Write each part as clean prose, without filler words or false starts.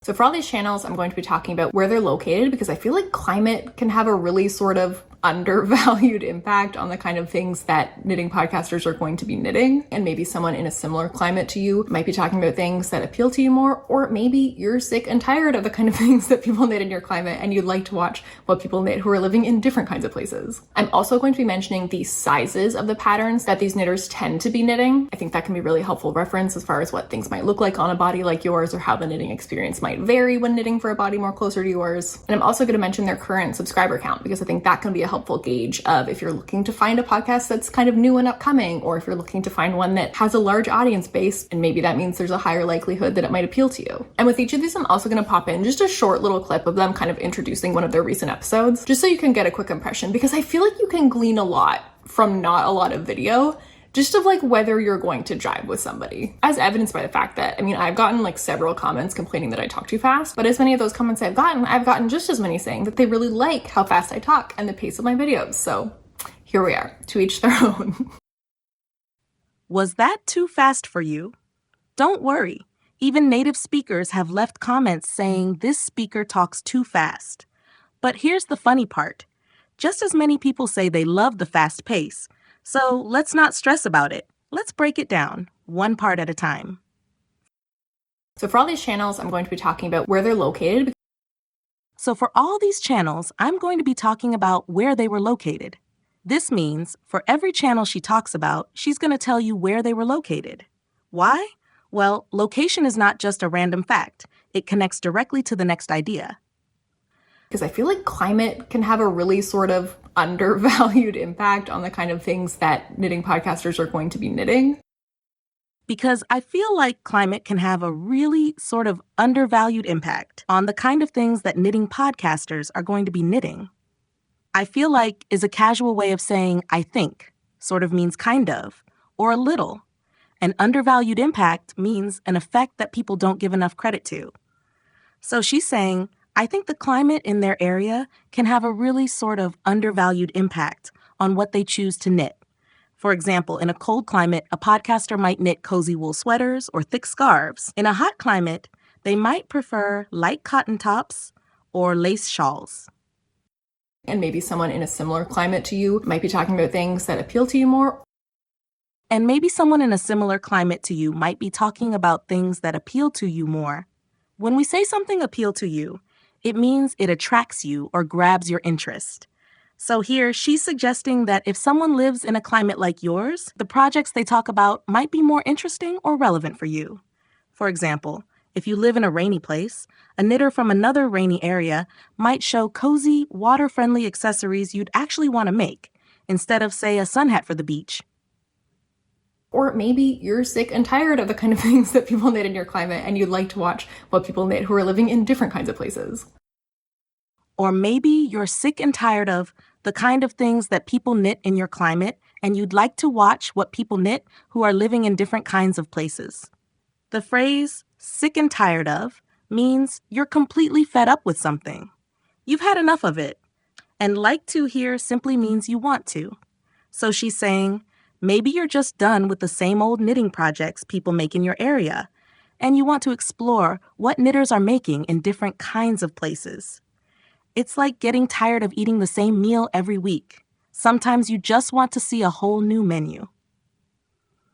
So for all these channels, I'm going to be talking about where they're located because I feel like climate can have a really sort of undervalued impact on the kind of things that knitting podcasters are going to be knitting. And maybe someone in a similar climate to you might be talking about things that appeal to you more, or maybe you're sick and tired of the kind of things that people knit in your climate and you'd like to watch what people knit who are living in different kinds of places. I'm also going to be mentioning the sizes of the patterns that these knitters tend to be knitting. I think that can be really helpful reference as far as what things might look like on a body like yours or how the knitting experience might vary when knitting for a body more closer to yours. And I'm also going to mention their current subscriber count because I think that can be a helpful gauge of if you're looking to find a podcast that's kind of new and upcoming, or if you're looking to find one that has a large audience base, and maybe that means there's a higher likelihood that it might appeal to you. And with each of these, I'm also going to pop in just a short little clip of them kind of introducing one of their recent episodes, just so you can get a quick impression, because I feel like you can glean a lot from not a lot of video, just of like whether you're going to jive with somebody, as evidenced by the fact that, I mean, I've gotten like several comments complaining that I talk too fast, but as many of those comments I've gotten just as many saying that they really like how fast I talk and the pace of my videos. So here we are, to each their own. Was that too fast for you? Don't worry. Even native speakers have left comments saying this speaker talks too fast. But here's the funny part. Just as many people say they love the fast pace, so let's not stress about it. Let's break it down, one part at a time. So for all these channels, I'm going to be talking about where they're located. So for all these channels, I'm going to be talking about where they were located. This means for every channel she talks about, she's going to tell you where they were located. Why? Well, location is not just a random fact. It connects directly to the next idea. Because I feel like climate can have a really sort of undervalued impact on the kind of things that knitting podcasters are going to be knitting. Because I feel like climate can have a really sort of undervalued impact on the kind of things that knitting podcasters are going to be knitting. I feel like is a casual way of saying I think, sort of means kind of, or a little. An undervalued impact means an effect that people don't give enough credit to. So she's saying, I think the climate in their area can have a really sort of undervalued impact on what they choose to knit. For example, in a cold climate, a podcaster might knit cozy wool sweaters or thick scarves. In a hot climate, they might prefer light cotton tops or lace shawls. And maybe someone in a similar climate to you might be talking about things that appeal to you more. And maybe someone in a similar climate to you might be talking about things that appeal to you more. When we say something appeal to you, it means it attracts you or grabs your interest. So here, she's suggesting that if someone lives in a climate like yours, the projects they talk about might be more interesting or relevant for you. For example, if you live in a rainy place, a knitter from another rainy area might show cozy, water-friendly accessories you'd actually want to make, instead of, say, a sun hat for the beach. Or maybe you're sick and tired of the kind of things that people knit in your climate and you'd like to watch what people knit who are living in different kinds of places. Or maybe you're sick and tired of the kind of things that people knit in your climate and you'd like to watch what people knit who are living in different kinds of places. The phrase sick and tired of means you're completely fed up with something. You've had enough of it. And like to here simply means you want to. So she's saying, maybe you're just done with the same old knitting projects people make in your area, and you want to explore what knitters are making in different kinds of places. It's like getting tired of eating the same meal every week. Sometimes you just want to see a whole new menu.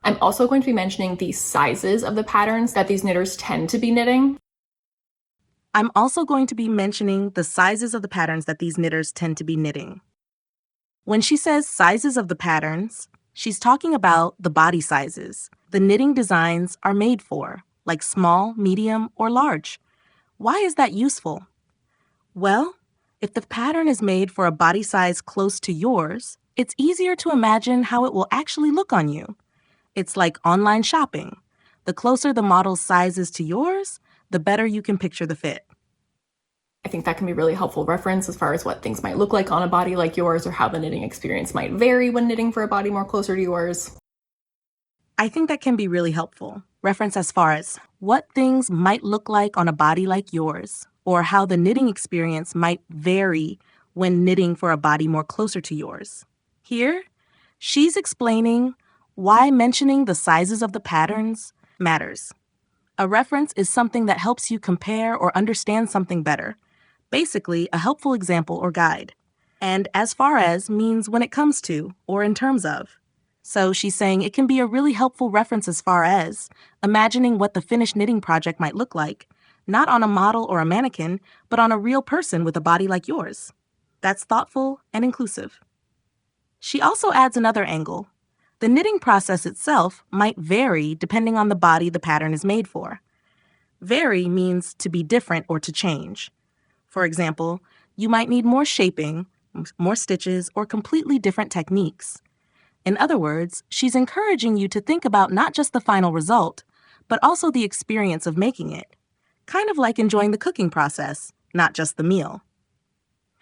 I'm also going to be mentioning the sizes of the patterns that these knitters tend to be knitting. I'm also going to be mentioning the sizes of the patterns that these knitters tend to be knitting. When she says sizes of the patterns, she's talking about the body sizes the knitting designs are made for, like small, medium, or large. Why is that useful? Well, if the pattern is made for a body size close to yours, it's easier to imagine how it will actually look on you. It's like online shopping. The closer the model's size is to yours, the better you can picture the fit. I think that can be really helpful reference as far as what things might look like on a body like yours or how the knitting experience might vary when knitting for a body more closer to yours. I think that can be really helpful. Reference as far as what things might look like on a body like yours, or how the knitting experience might vary when knitting for a body more closer to yours. Here, she's explaining why mentioning the sizes of the patterns matters. A reference is something that helps you compare or understand something better. Basically, a helpful example or guide. And as far as means when it comes to or in terms of. So she's saying it can be a really helpful reference as far as imagining what the finished knitting project might look like, not on a model or a mannequin, but on a real person with a body like yours. That's thoughtful and inclusive. She also adds another angle. The knitting process itself might vary depending on the body the pattern is made for. Vary means to be different or to change. For example, you might need more shaping, more stitches, or completely different techniques. In other words, she's encouraging you to think about not just the final result, but also the experience of making it. Kind of like enjoying the cooking process, not just the meal.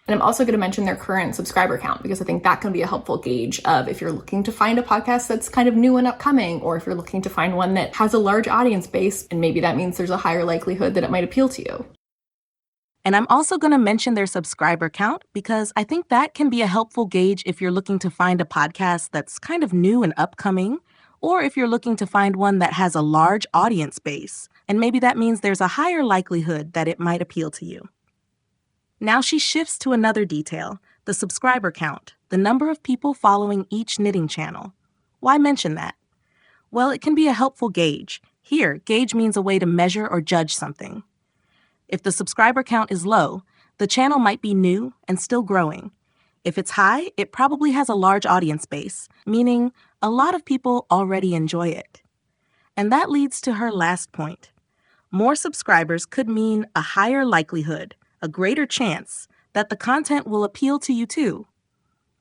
And I'm also going to mention their current subscriber count because I think that can be a helpful gauge of if you're looking to find a podcast that's kind of new and upcoming, or if you're looking to find one that has a large audience base, and maybe that means there's a higher likelihood that it might appeal to you. And I'm also going to mention their subscriber count because I think that can be a helpful gauge if you're looking to find a podcast that's kind of new and upcoming, or if you're looking to find one that has a large audience base, and maybe that means there's a higher likelihood that it might appeal to you. Now she shifts to another detail, the subscriber count, the number of people following each knitting channel. Why mention that? Well, it can be a helpful gauge. Here, gauge means a way to measure or judge something. If the subscriber count is low, the channel might be new and still growing. If it's high, it probably has a large audience base, meaning a lot of people already enjoy it. And that leads to her last point. More subscribers could mean a higher likelihood, a greater chance, that the content will appeal to you too.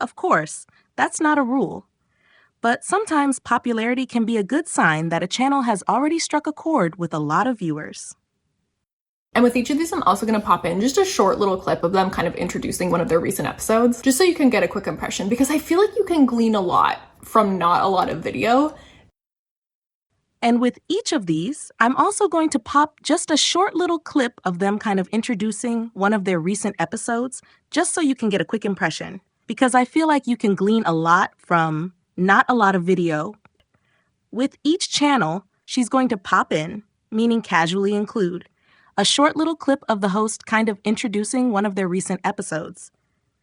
Of course, that's not a rule. But sometimes popularity can be a good sign that a channel has already struck a chord with a lot of viewers. And with each of these, I'm also going to pop in just a short little clip of them kind of introducing one of their recent episodes, just so you can get a quick impression, because I feel like you can glean a lot from not a lot of video. And with each of these, I'm also going to pop just a short little clip of them kind of introducing one of their recent episodes, just so you can get a quick impression, because I feel like you can glean a lot from not a lot of video. With each channel, she's going to pop in, meaning casually include, a short little clip of the host kind of introducing one of their recent episodes.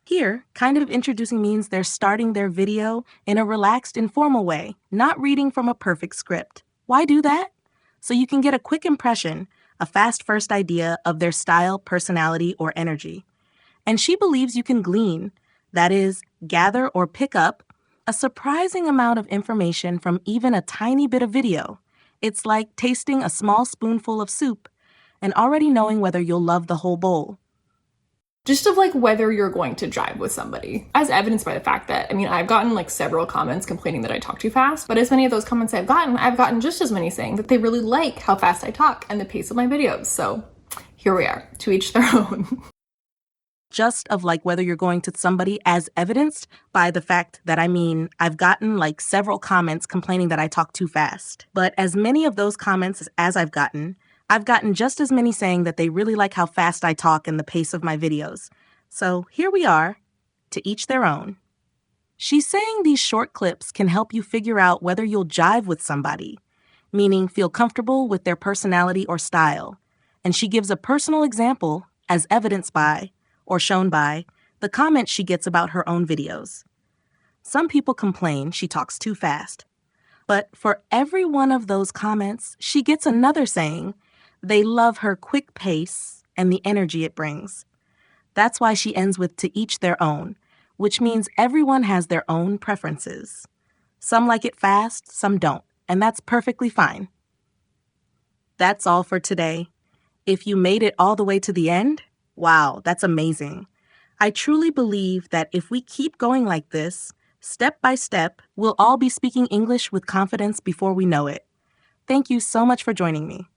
Here, kind of introducing means they're starting their video in a relaxed, informal way, not reading from a perfect script. Why do that? So you can get a quick impression, a fast first idea of their style, personality, or energy. And she believes you can glean, that is, gather or pick up, a surprising amount of information from even a tiny bit of video. It's like tasting a small spoonful of soup and already knowing whether you'll love the whole bowl. Just of like whether you're going to jive with somebody, as evidenced by the fact that, I've gotten like several comments complaining that I talk too fast, but as many of those comments I've gotten just as many saying that they really like how fast I talk and the pace of my videos. So here we are, to each their own. Just of like whether you're going to somebody, as evidenced by the fact that I've gotten like several comments complaining that I talk too fast. But as many of those comments as I've gotten just as many saying that they really like how fast I talk and the pace of my videos. So here we are, to each their own. She's saying these short clips can help you figure out whether you'll jive with somebody, meaning feel comfortable with their personality or style. And she gives a personal example as evidenced by, or shown by, the comments she gets about her own videos. Some people complain she talks too fast. But for every one of those comments, she gets another saying, they love her quick pace and the energy it brings. That's why she ends with to each their own, which means everyone has their own preferences. Some like it fast, some don't, and that's perfectly fine. That's all for today. If you made it all the way to the end, wow, that's amazing. I truly believe that if we keep going like this, step by step, we'll all be speaking English with confidence before we know it. Thank you so much for joining me.